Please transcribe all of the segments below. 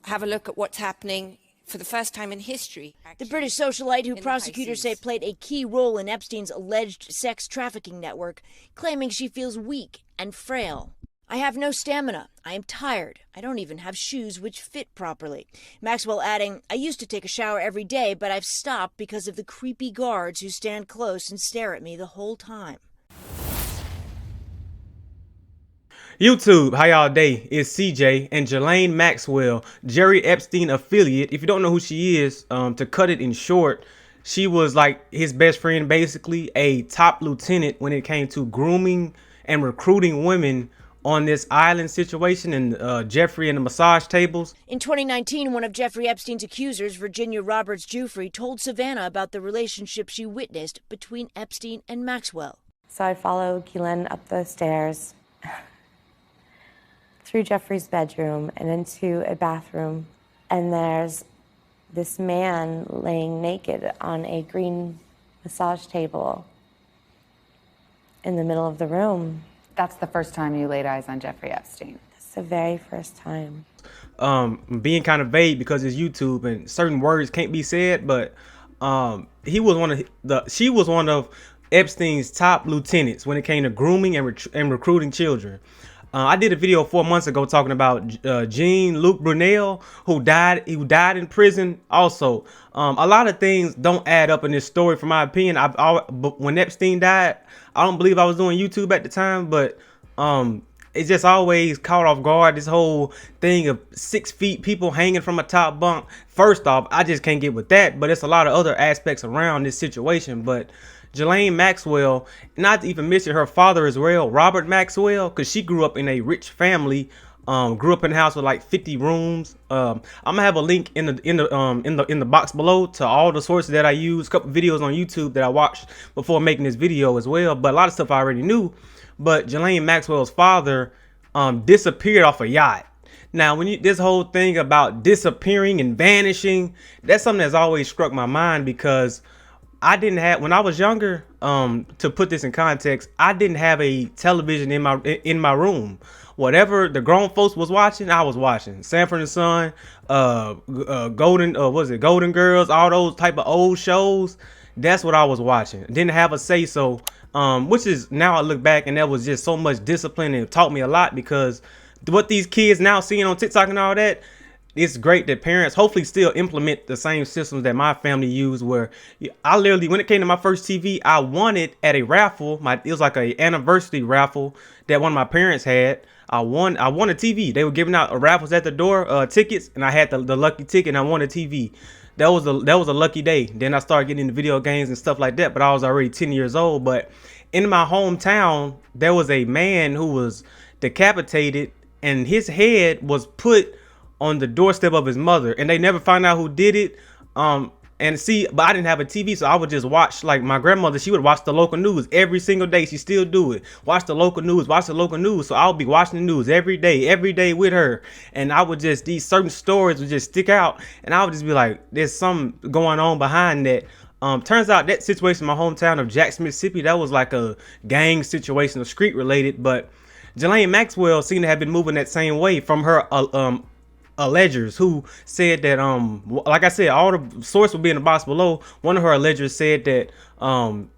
have a look at what's happening for the first time in history. The British socialite, who prosecutors say played a key role in Epstein's alleged sex trafficking network, claiming she feels weak and frail. I have no stamina. I am tired. I don't even have shoes which fit properly. Maxwell adding, I used to take a shower every day, but I've stopped because of the creepy guards who stand close and stare at me the whole time. YouTube, how y'all day? It's CJ and Ghislaine Maxwell, Jerry Epstein affiliate. If you don't know who she is, to cut it in short, she was like his best friend, basically a top lieutenant when it came to grooming and recruiting women on this island situation in Jeffrey and the massage tables. In 2019, one of Jeffrey Epstein's accusers, Virginia Roberts Giuffre, told Savannah about the relationship she witnessed between Epstein and Maxwell. So I follow Ghislaine up the stairs through Jeffrey's bedroom and into a bathroom, and there's this man laying naked on a green massage table in the middle of the room. That's the first time you laid eyes on Jeffrey Epstein? That's the very first time. Being kind of vague because it's YouTube and certain words can't be said, but she was one of Epstein's top lieutenants when it came to grooming and recruiting children. I did a video 4 months ago talking about Jean-Luc Brunel, who died in prison. Also, a lot of things don't add up in this story, from my opinion. But when Epstein died, I don't believe I was doing YouTube at the time, but it's just always caught off guard. This whole thing of 6 feet people hanging from a top bunk. First off, I just can't get with that. But it's a lot of other aspects around this situation. But Ghislaine Maxwell, not to even mention her father as well, Robert Maxwell, because she grew up in a rich family, grew up in a house with like 50 rooms. I'm gonna have a link in the box below to all the sources that I use, a couple videos on YouTube that I watched before making this video as well. But a lot of stuff I already knew. But Ghislaine Maxwell's father disappeared off a yacht. Now, this whole thing about disappearing and vanishing, that's something that's always struck my mind, because when I was younger, to put this in context, I didn't have a television in my room. Whatever the grown folks was watching, I was watching. Sanford and Son, Golden Girls, all those type of old shows. That's what I was watching. Didn't have a say so, which is, now I look back, and that was just so much discipline, and it taught me a lot, because what these kids now seeing on TikTok and all that, it's great that parents hopefully still implement the same systems that my family used, where I literally, when it came to my first TV, I won it at a raffle. It was like an anniversary raffle that one of my parents had. I won a TV. They were giving out raffles at the door, tickets, and I had the lucky ticket, and I won a TV. That was a lucky day. Then I started getting into video games and stuff like that, but I was already 10 years old. But in my hometown, there was a man who was decapitated, and his head was put on the doorstep of his mother, and they never found out who did it. And see, but I didn't have a TV, so I would just watch, like my grandmother, she would watch the local news every single day. She still do it. Watch the local news. So I would be watching the news every day with her. And I would just, these certain stories would just stick out, and I would just be like, there's something going on behind that. Turns out that situation in my hometown of Jackson, Mississippi, that was like a gang situation, or street related. But Ghislaine Maxwell seemed to have been moving that same way from her allegers, who said that like I said, all the source will be in the box below. One of her allegers said that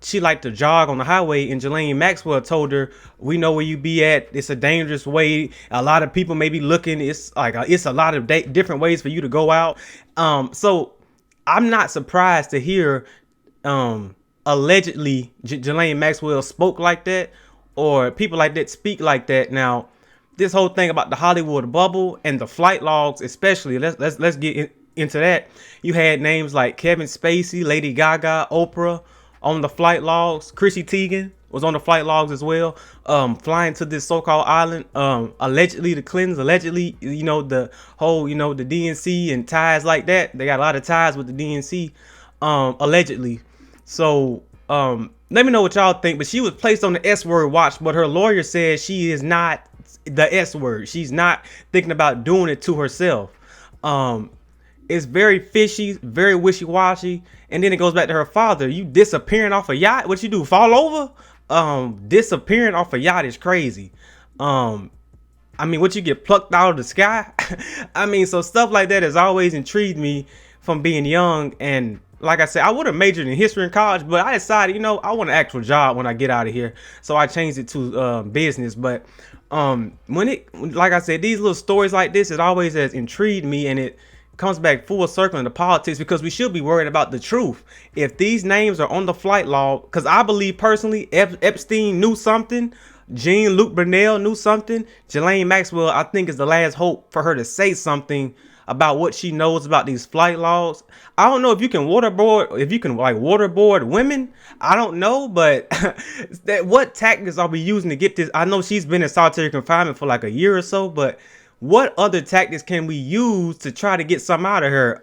she liked to jog on the highway, and Ghislaine Maxwell told her, we know where you be at, it's a dangerous way, a lot of people may be looking, it's like it's a lot of different ways for you to go out. So I'm not surprised to hear allegedly Ghislaine Maxwell spoke like that, or people like that speak like that. Now, this whole thing about the Hollywood bubble and the flight logs, especially, let's get into that. You had names like Kevin Spacey, Lady Gaga, Oprah on the flight logs. Chrissy Teigen was on the flight logs as well, flying to this so-called island, allegedly the Clintons, allegedly, the whole, the DNC and ties like that. They got a lot of ties with the DNC, allegedly. So let me know what y'all think. But she was placed on the S-word watch, but her lawyer said she is not the S-word. She's not thinking about doing it to herself. It's very fishy, very wishy-washy. And then it goes back to her father. You disappearing off a yacht? What you do, fall over? Disappearing off a yacht is crazy. I mean, what, you get plucked out of the sky? I mean, so stuff like that has always intrigued me from being young. And like I said, I would have majored in history in college, but I decided, you know, I want an actual job when I get out of here. So I changed it to business. But like I said, these little stories like this, it always has intrigued me, and it comes back full circle into politics, because we should be worried about the truth. If these names are on the flight log, because I believe personally Epstein knew something, Jean-Luc Brunel knew something, Ghislaine Maxwell, I think, is the last hope for her to say something about what she knows about these flight logs. I don't know if you can waterboard women. I don't know, but what tactics are we using to get this? I know she's been in solitary confinement for like a year or so, but what other tactics can we use to try to get something out of her?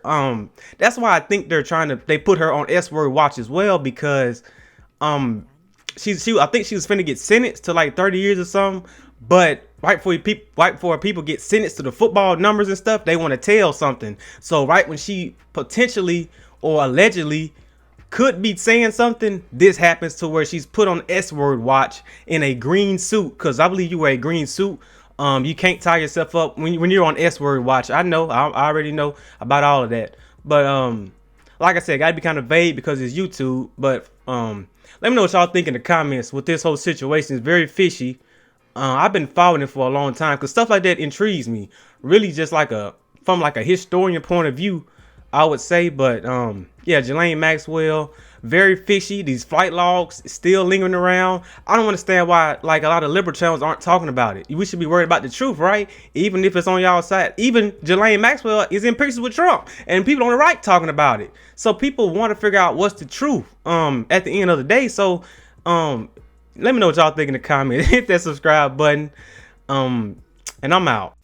That's why I think they put her on S-word watch as well, because I think she was finna get sentenced to like 30 years or something. But right before people get sentenced to the football numbers and stuff, they want to tell something. So right when she potentially or allegedly could be saying something, this happens to where she's put on S-word watch in a green suit. Because I believe you wear a green suit. You can't tie yourself up when you're on S-word watch. I know, I already know about all of that. But like I said, gotta be kind of vague because it's YouTube. But let me know what y'all think in the comments with this whole situation. It's very fishy. I've been following it for a long time because stuff like that intrigues me. Really, just from a historian point of view, I would say. But yeah, Ghislaine Maxwell, very fishy. These flight logs still lingering around. I don't understand why like a lot of liberal channels aren't talking about it. We should be worried about the truth, right? Even if it's on y'all side. Even Ghislaine Maxwell is in pictures with Trump, and people on the right talking about it. So people want to figure out what's the truth at the end of the day. So let me know what y'all think in the comments. Hit that subscribe button. And I'm out.